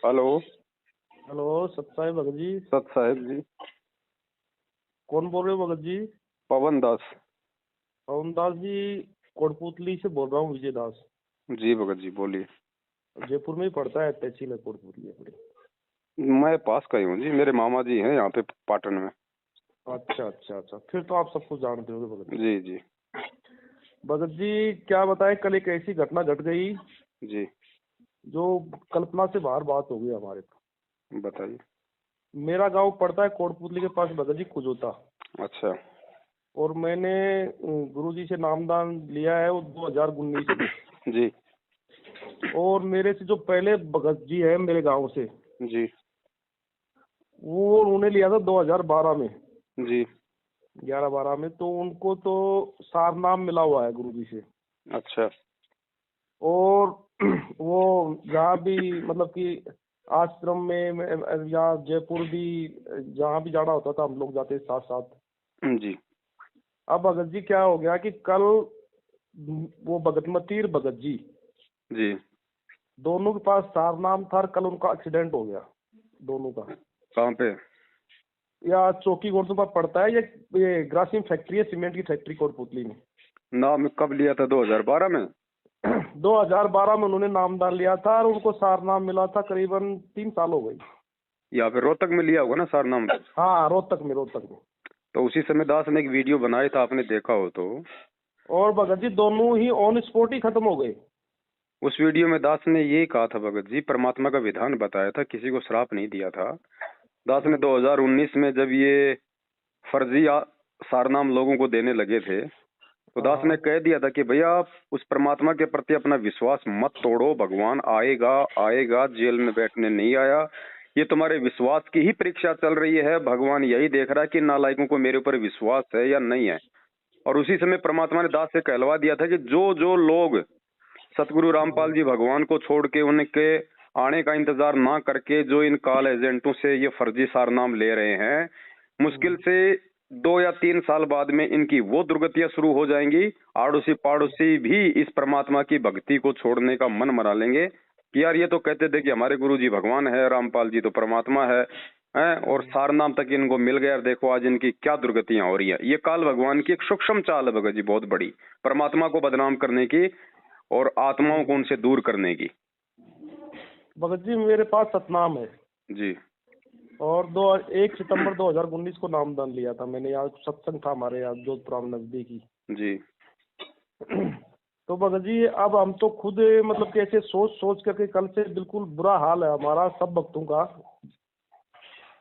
Hello. Hello, सत साहिब भगत जी। सत साहिब जी। कौन बोल रहे हो भगत जी? पवन दास। पवन दास जी, कोटपुतली से बोल रहा हूँ, विजय दास। जी भगत जी बोलिए। जयपुर में ही पड़ता है, तहसील है कोटपुतली अपनी। मैं पास का ही हूँ जी, मेरे मामा जी हैं यहाँ पे पाटन में। अच्छा अच्छा अच्छा, फिर तो आप सब कुछ जानते होंगे भगत जी। जी जी। भगत जी क्या बताएं, कल एक ऐसी घटना घट गई जी जो कल्पना से बाहर बात हो गई हमारे को। बताइए। मेरा गांव पड़ता है कोटपुतली के पास भगत जी, कुजोता। अच्छा। और मैंने गुरुजी से नामदान लिया है वो 2019 में। जी और मेरे से जो पहले भगत जी है मेरे गांव से, जी वो उन्होंने लिया था 2012 में। जी। 11-12 में तो उनको तो सारनाम मिला हुआ है गुरुजी से। अच्छा। और वो जहाँ भी मतलब कि आश्रम में या जयपुर भी, जहाँ भी जाना होता था हम लोग जाते साथ साथ। जी अब भगत जी क्या हो गया कि कल वो भगतमती और भगत जी जी। दोनों के पास सारनाम था, और कल उनका एक्सीडेंट हो गया दोनों का। कहाँ पे? या चौकी गोरदों पर पड़ता है, ये ग्रासिम फैक्ट्री है, सीमेंट की फैक्ट्री कोटपुतली में। नाम कब लिया था? 2012 में? 2012 में उन्होंने नामदान लिया था और उनको सारनाम मिला था, करीबन 3 साल हो गई। या फिर रोहतक में लिया होगा ना सारनाम? हाँ, रोहतक में, रोहतक में। तो उसी समय दास ने एक वीडियो बनाया था, आपने देखा हो तो। और भगत जी दोनों ही ऑन स्पॉट ही खत्म हो गए। उस वीडियो में दास ने ये कहा था भगत जी, परमात्मा का विधान बताया था, किसी को श्राप नहीं दिया था। दास ने 2019 में जब ये फर्जी सारनाम लोगों को देने लगे थे तो दास ने कह दिया था कि भैया उस परमात्मा के प्रति अपना विश्वास मत तोड़ो, भगवान आएगा आएगा, जेल में बैठने नहीं आया। ये तुम्हारे विश्वास की ही परीक्षा चल रही है, भगवान यही देख रहा है कि नालायकों को मेरे ऊपर विश्वास है या नहीं है। और उसी समय परमात्मा ने दास से कहलवा दिया था कि जो जो लोग सतगुरु रामपाल जी भगवान को छोड़ के उनके आने का इंतजार ना करके जो इन काल एजेंटों से ये फर्जी सारनाम ले रहे हैं, मुश्किल से 2 या 3 साल बाद में इनकी वो दुर्गतियां शुरू हो जाएंगी। आड़ोसी पाड़ोसी भी इस परमात्मा की भक्ति को छोड़ने का मन मना लेंगे कि यार ये तो कहते थे कि हमारे गुरु जी भगवान है, रामपाल जी तो परमात्मा है, और सारनाम तक इनको मिल गया, और देखो आज इनकी क्या दुर्गतियां हो रही है। ये काल भगवान की एक सूक्ष्म चाल है भगत जी, बहुत बड़ी, परमात्मा को बदनाम करने की और आत्माओं को उनसे दूर करने की। भगत जी मेरे पास सतनाम है जी। और 1 सितंबर 2019 को नामदान लिया था मैंने। यहाँ सत्संग था हमारे यहाँ जोधपुर नजदीक ही। जी। तो भगत जी अब हम तो खुद मतलब कैसे सोच सोच करके कल से बिल्कुल बुरा हाल है हमारा सब भक्तों का।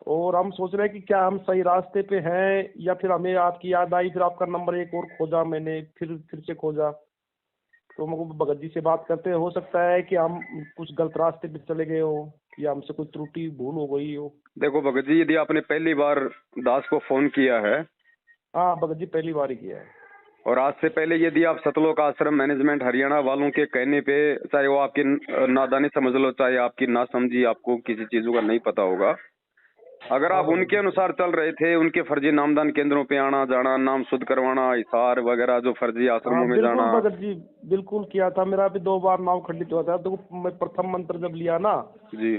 और हम सोच रहे हैं कि क्या हम सही रास्ते पे हैं, या फिर हमें आपकी याद आई, फिर आपका नंबर एक और खोजा मैंने, फिर से खोजा। तो मुझको भगत जी से बात करते हो सकता है कि हम कुछ गलत रास्ते पे चले गए हो, या हमसे कोई त्रुटि भूल हो गई हो। देखो भगत जी, यदि आपने पहली बार दास को फोन किया है, हाँ भगत जी पहली बार ही किया है। और आज से पहले यदि आप सतलोक आश्रम मैनेजमेंट हरियाणा वालों के कहने पे, चाहे वो आपकी नादानी समझ लो, चाहे आपकी ना समझी, आपको किसी चीजों का नहीं पता होगा, अगर आप उनके अनुसार चल रहे थे, उनके फर्जी नामदान केंद्रों पे आना जाना, नाम शुद्ध करवाना, इशार वगैरह, जो फर्जी आश्रमों में बिल्कुल जाना। भगत जी, बिल्कुल किया था। मेरा भी 2 बार नाम खंडित हुआ था। तो मैं प्रथम मंत्र जब लिया ना, जी।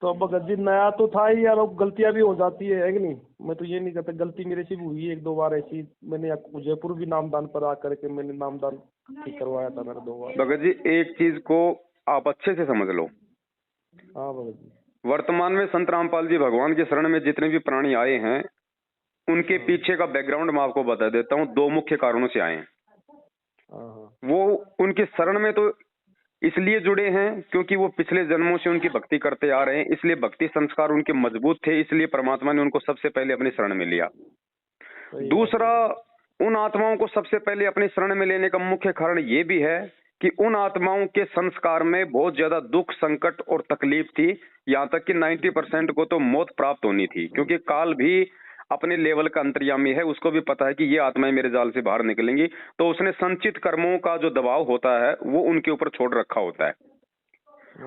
तो भगत जी नया तो था ही यार, गलतियां भी हो जाती है कि नहीं। मैं तो ये नहीं कहता, गलती मेरे से भी हुई है 1-2 बार ऐसी। मैंने जयपुर भी नामदान पर आकर के मैंने नामदान ठीक करवाया था मेरा 2 बार। भगत जी एक चीज को आप अच्छे से समझ लो, हाँ भगत जी। वर्तमान में संत रामपाल जी भगवान के शरण में जितने भी प्राणी आए हैं, उनके पीछे का बैकग्राउंड मैं आपको बता देता हूँ। 2 मुख्य कारणों से आए हैं। वो उनके शरण में तो इसलिए जुड़े हैं क्योंकि वो पिछले जन्मों से उनकी भक्ति करते आ रहे हैं, इसलिए भक्ति संस्कार उनके मजबूत थे, इसलिए परमात्मा ने उनको सबसे पहले अपनी शरण में लिया। दूसरा, उन आत्माओं को सबसे पहले अपनी शरण में लेने का मुख्य कारण ये भी है कि उन आत्माओं के संस्कार में बहुत ज्यादा दुख, संकट और तकलीफ थी। यहाँ तक कि 90% को तो मौत प्राप्त होनी थी, क्योंकि काल भी अपने लेवल का अंतर्यामी है, उसको भी पता है कि ये आत्माएं मेरे जाल से बाहर निकलेंगी, तो उसने संचित कर्मों का जो दबाव होता है वो उनके ऊपर छोड़ रखा होता है।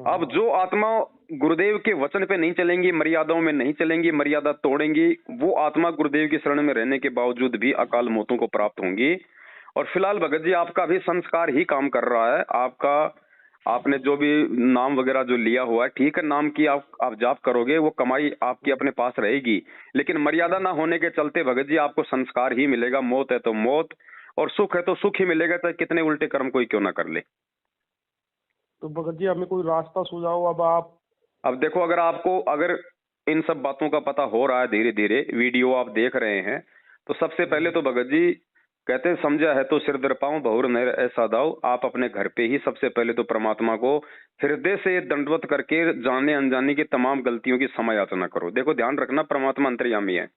अब जो आत्मा गुरुदेव के वचन पे नहीं चलेंगी, मर्यादाओं में नहीं चलेंगी, मर्यादा तोड़ेंगी, वो आत्मा गुरुदेव की शरण में रहने के बावजूद भी अकाल मौतों को प्राप्त होंगी। और फिलहाल भगत जी आपका भी संस्कार ही काम कर रहा है। आपका आपने जो भी नाम वगैरह जो लिया हुआ है, ठीक है, नाम की आप जाप करोगे, वो कमाई आपकी अपने पास रहेगी, लेकिन मर्यादा ना होने के चलते भगत जी आपको संस्कार ही मिलेगा। मौत है तो मौत, और सुख है तो सुख ही मिलेगा, चाहे कितने उल्टे कर्म कोई क्यों ना कर ले। तो भगत जी हमें कोई रास्ता सुझाओ अब आप। अब देखो, अगर इन सब बातों का पता हो रहा है, धीरे धीरे वीडियो आप देख रहे हैं, तो सबसे पहले तो भगत जी कहते हैं, समझा है तो सिर दर पाऊं बहुर नर ऐसा दाओ। आप अपने घर पे ही सबसे पहले तो परमात्मा को हृदय से दंडवत करके जाने अनजाने की तमाम गलतियों की क्षमा याचना करो। देखो ध्यान रखना, परमात्मा अंतर्यामी है,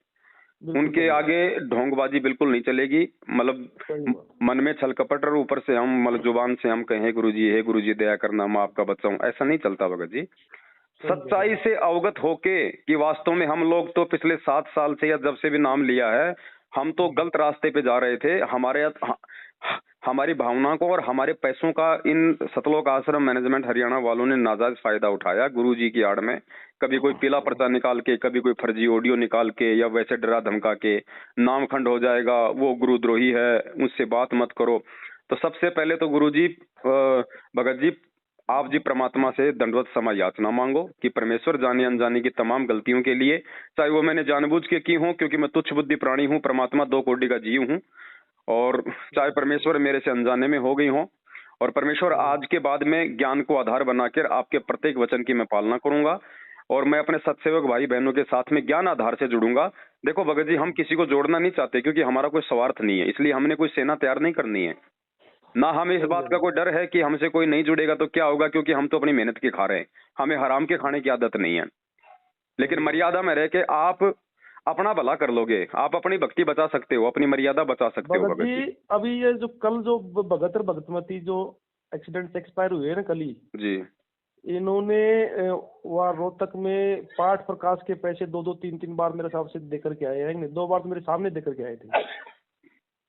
उनके आगे ढोंगबाजी बिल्कुल नहीं चलेगी। मतलब मन में छल कपट और ऊपर से हम मतलब जुबान से हम कहें गुरुजी, हे गुरुजी दया करना, मैं आपका बच्चा हूं, ऐसा नहीं चलता भगत जी। सच्चाई से अवगत होके कि वास्तव में हम लोग तो पिछले 7 साल से या जब से भी नाम लिया है, हम तो गलत रास्ते पे जा रहे थे। हमारी भावनाओं को और हमारे पैसों का इन सतलोक आश्रम मैनेजमेंट हरियाणा वालों ने नाजायज फायदा उठाया गुरुजी की आड़ में। कभी कोई पीला पर्चा निकाल के, कभी कोई फर्जी ऑडियो निकाल के, या वैसे डरा धमका के नाम खंड हो जाएगा, वो गुरुद्रोही है, उससे बात मत करो। तो सबसे पहले तो गुरुजी भगत जी, आप जी परमात्मा से दंडवत क्षमा याचना मांगो कि परमेश्वर जाने अनजाने की तमाम गलतियों के लिए, चाहे वो मैंने जानबूझ के की हूं, क्योंकि मैं तुच्छ बुद्धि प्राणी हूं, परमात्मा 2 कोटि का जीव हूं, और चाहे परमेश्वर मेरे से अनजाने में हो गई हो, और परमेश्वर आज के बाद में ज्ञान को आधार बनाकर आपके प्रत्येक वचन की मैं पालना करूंगा, और मैं अपने सत्सेवक भाई बहनों के साथ में ज्ञान आधार से जुड़ूंगा। देखो भगत जी, हम किसी को जोड़ना नहीं चाहते, क्योंकि हमारा कोई स्वार्थ नहीं है, इसलिए हमने कोई सेना तैयार नहीं करनी है, ना हमें इस बात का कोई डर है कि हमसे कोई नहीं जुड़ेगा तो क्या होगा, क्योंकि हम तो अपनी मेहनत के खा रहे हैं, हमें हराम के खाने की आदत नहीं है। लेकिन मर्यादा में रह के आप अपना भला कर लोगे, आप अपनी भक्ति बचा सकते हो, अपनी मर्यादा बचा सकते हो भगत जी। अभी ये जो कल जो भगत और भगतमती जो एक्सीडेंट से एक्सपायर हुए ना कल ही जी, इन्होंने वहाँ रोहतक में पाठ प्रकाश के पैसे 2-2 3-3 बार मेरे हिसाब से देकर के आए हैं, 2 बार तो मेरे सामने देकर के आए थे,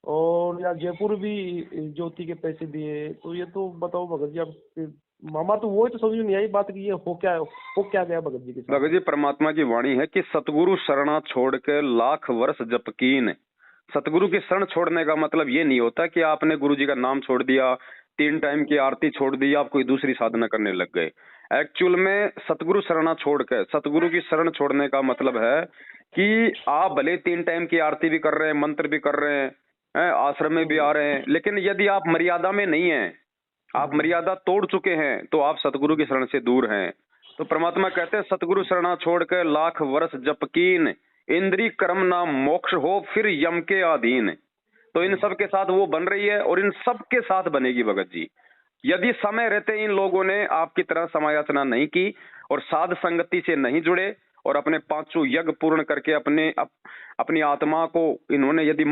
और या जयपुर भी ज्योति के पैसे दिए। तो ये तो बताओ भगत जी, अब मामा तो वो ही तो समझ में नहीं आई बात कि ये हो क्या गया भगत जी के साथ। भगत जी परमात्मा की वाणी है कि सतगुरु शरणा छोड़ के लाख वर्ष जपकीन। सतगुरु की शरण छोड़ने का मतलब ये नहीं होता कि आपने गुरु जी का नाम छोड़ दिया, 3 टाइम की आरती छोड़ दी, आप कोई दूसरी साधना करने लग गए। एक्चुअल में सतगुरु शरणा छोड़ के, सतगुरु की शरण छोड़ने का मतलब है कि आप भले 3 टाइम की आरती भी कर रहे हैं, मंत्र भी कर रहे हैं, आश्रम में भी आ रहे हैं, लेकिन यदि आप मर्यादा में नहीं हैं, आप मर्यादा तोड़ चुके हैं, तो आप सतगुरु की शरण से दूर हैं। तो परमात्मा कहते हैं, सतगुरु शरणा छोड़ कर लाख वर्ष जपकीन, इंद्री कर्म ना मोक्ष हो फिर यम के अधीन। तो इन सब के साथ वो बन रही है, और इन सब के साथ बनेगी भगत जी, यदि समय रहते इन लोगों ने आपकी तरह समायाचना नहीं की और साध संगति से नहीं जुड़े और अपने 5 यज्ञ पूर्ण करके अपनी आत्मा को इन्होंने यदि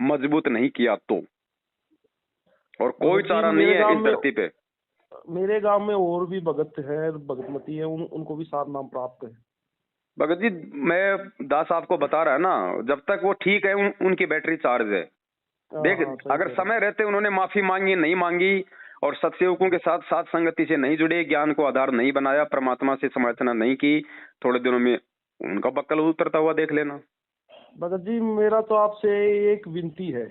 मजबूत नहीं किया तो, और कोई चारा नहीं है इस धरती पे। मेरे गांव में और भी भगत है, भगतमती है, उनको भी 7 नाम प्राप्त है। भगत जी, मैं दास आपको बता रहा है ना, जब तक वो ठीक है उनकी बैटरी चार्ज है। देख, अगर समय रहते उन्होंने माफी मांगी, नहीं मांगी, और सत्सेवकों के साथ साथ संगति से नहीं जुड़े, ज्ञान को आधार नहीं बनाया, परमात्मा से समाचना नहीं की, थोड़े दिनों में उनका बक्कल उतरता हुआ देख लेना। भगत जी मेरा तो आपसे एक विनती है,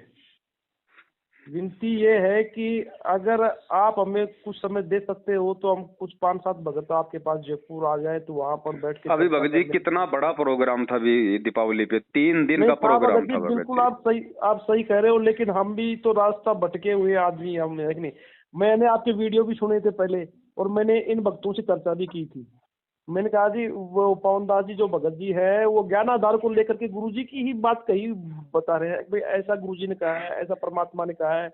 विनती ये है कि अगर आप हमें कुछ समय दे सकते हो तो हम कुछ 5-7 भगत आपके पास जयपुर आ जाए, तो वहाँ पर बैठ के। अभी भगत जी कितना बड़ा प्रोग्राम था अभी दीपावली पे, 3 दिन का प्रोग्राम था। बिल्कुल आप सही कह रहे हो, लेकिन हम भी तो रास्ता भटके हुए आदमी हम है कि नहीं। मैंने आपके वीडियो भी सुने थे पहले, और मैंने इन भक्तों से चर्चा भी की थी। मैंने कहा जी वो पवन दास जी जो भगत जी है वो ज्ञान आधार को लेकर के गुरु जी की ही बात कही बता रहे हैं, भाई ऐसा गुरु जी ने कहा है, ऐसा परमात्मा ने कहा है,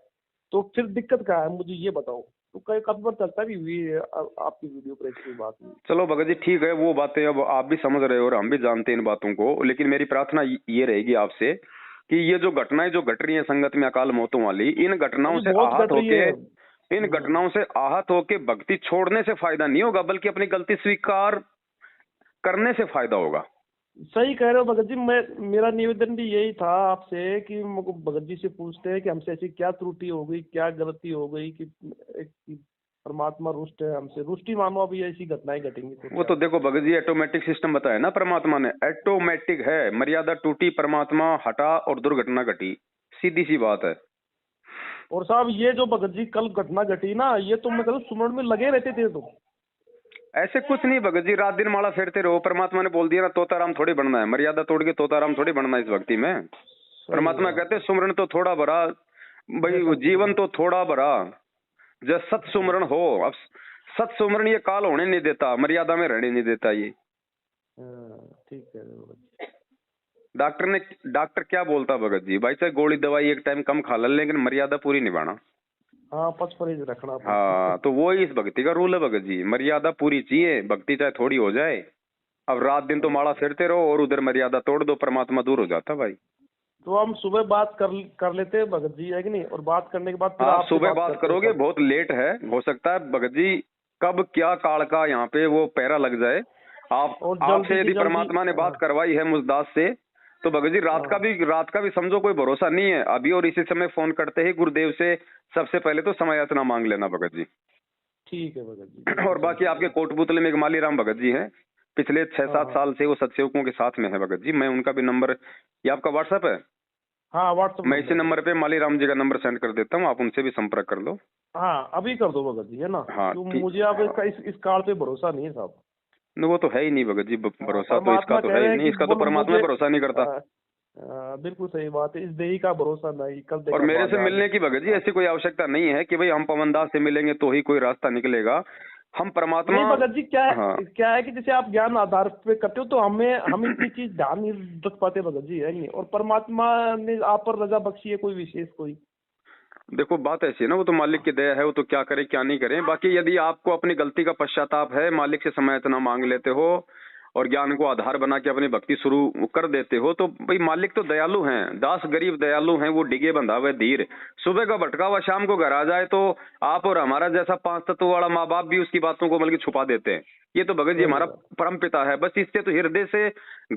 तो फिर दिक्कत क्या है मुझे ये बताओ। तो काफी बार चर्चा भी हुई है आपकी वीडियो पर इसकी बात हुई। चलो भगत जी ठीक है, वो बातें अब आप भी समझ रहे हो और हम भी जानते हैं इन बातों को, लेकिन मेरी प्रार्थना ये रहेगी आपसे कि ये जो घटनाएं जो घट रही है संगत में अकाल मौतों वाली, इन घटनाओं से आहत होके भक्ति छोड़ने से फायदा नहीं होगा, बल्कि अपनी गलती स्वीकार करने से फायदा होगा। सही कह रहे हो भगत जी। मेरा निवेदन भी यही था आपसे कि भगत जी से पूछते हैं कि हमसे ऐसी क्या त्रुटि हो गई, क्या गलती हो गई कि परमात्मा रुष्ट है हमसे। रुष्टि मानो अभी ऐसी घटनाएं घटेंगी तो वो तो देखो भगत जी, ऑटोमेटिक सिस्टम बताया ना परमात्मा ने, ऑटोमेटिक है। मर्यादा टूटी, परमात्मा हटा और दुर्घटना घटी, सीधी सी बात है। और साहब ये जो भगत जी कल घटना घटी ना, ये तो मतलब सुमरन में लगे रहते थे तो? ऐसे कुछ नहीं भगत जी, रात दिन माला फेरते रहो। परमात्मा ने बोल दिया ना, तोताराम थोड़ी बनना है, मर्यादा तोड़ के तोताराम थोड़ी बनना है इस भक्ति में। परमात्मा कहते हैं सुमरन तो थोड़ा भरा भाई, जीवन तो थोड़ा भरा, जब सत सुमरन हो। अब सत सुमरन ये काल होने नहीं देता, मर्यादा में रहने नहीं देता ये। ठीक है। डॉक्टर क्या बोलता भगत जी, भाई चाहे गोली दवाई एक टाइम कम खा ले, लेकिन मर्यादा पूरी निभाना। हाँ, परहेज रखना। हाँ, तो वो इस भक्ति का रूल है भगत जी, मर्यादा पूरी चाहिए, भक्ति चाहे थोड़ी हो जाए। अब रात दिन तो माला फेरते रहो और उधर मर्यादा तोड़ दो, परमात्मा दूर हो जाता भाई। तो हम सुबह बात कर लेते हैं भगत जी, है कि नहीं? और बात करने के बाद आप सुबह बात करोगे, बहुत लेट है, हो सकता है भगत जी कब क्या काल का यहाँ पे वो पैरा लग जाए। आपसे यदि परमात्मा ने बात करवाई है मुझदास से, तो भगत जी रात का भी समझो कोई भरोसा नहीं है अभी। और इसी समय फोन करते ही गुरुदेव से सबसे पहले तो समय याचना मांग लेना भगत जी। ठीक है भगत जी। और बाकी आपके कोटपुतले में एक माली राम भगत जी हैं, पिछले 6-7 साल से वो सत्सेवकों के साथ में है भगत जी। मैं उनका भी नंबर, ये आपका व्हाट्सएप है? हाँ, व्हाट्सएप। मैं इसी नंबर पे माली राम जी का नंबर सेंड कर देता हूँ, आप उनसे भी संपर्क कर लो। हाँ, अभी कर दो भगत जी, है ना? हाँ, मुझे आप इस काल पे भरोसा नहीं है साहब। वो तो है ही नहीं भगत जी, भरोसा तो इसका तो है ही नहीं, इसका तो परमात्मा भरोसा नहीं करता। बिल्कुल सही बात है, इस देही का भरोसा नहीं। कल और मेरे से मिलने की भगत जी ऐसी कोई आवश्यकता नहीं है कि भाई हम पवनदास से मिलेंगे तो ही कोई रास्ता निकलेगा। हम परमात्मा नहीं भगत जी, क्या है कि जैसे आप ज्ञान आधार पे करते हो तो हम इतनी चीज ध्यान नहीं रख पाते भगत जी, है नहीं? और परमात्मा ने आप पर रजा बख्शी है कोई विशेष कोई? देखो बात ऐसी है ना, वो तो मालिक की दया है, वो तो क्या करे क्या नहीं करे। बाकी यदि आपको अपनी गलती का पश्चाताप है, मालिक से समय इतना मांग लेते हो और ज्ञान को आधार बना के अपनी भक्ति शुरू कर देते हो, तो भाई मालिक तो दयालु हैं, दास गरीब दयालु हैं, वो डिगे बंधा हुआ धीर। सुबह का भटका हुआ शाम को घर आ जाए तो आप और हमारा जैसा 5 तत्व वाला माँ बाप भी उसकी बातों को बल्कि छुपा देते हैं। ये तो भगत जी हमारा परम पिता है, बस इससे तो हृदय से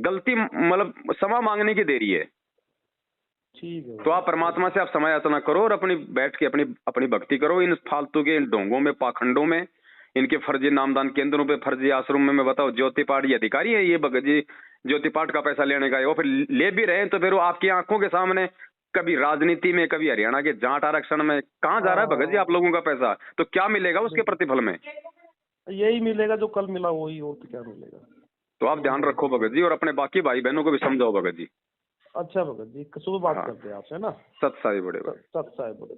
गलती मतलब क्षमा मांगने की देरी है। ठीक है। तो आप परमात्मा से आप समय याचना करो और अपनी बैठ के अपनी भक्ति करो। इन फालतू के इन ढोंगों में, पाखंडों में, इनके फर्जी नामदान केंद्रों पे, फर्जी आश्रम में बताओ ज्योति पाठ ये अधिकारी है ये भगत जी, ज्योति पाठ का पैसा लेने का है। वो फिर ले भी रहे हैं तो फिर वो आपकी आंखों के सामने कभी राजनीति में, कभी हरियाणा के जाट आरक्षण में, कहाँ जा रहा है भगत जी आप लोगों का पैसा? तो क्या मिलेगा उसके प्रतिफल में? यही मिलेगा जो कल मिला वही, और तो क्या मिलेगा। तो आप ध्यान रखो भगत जी और अपने बाकी भाई बहनों को भी समझाओ भगत जी। अच्छा भगत जी, सुबह बात करते हैं आपसे ना। सत साई बड़े सत साई बड़े।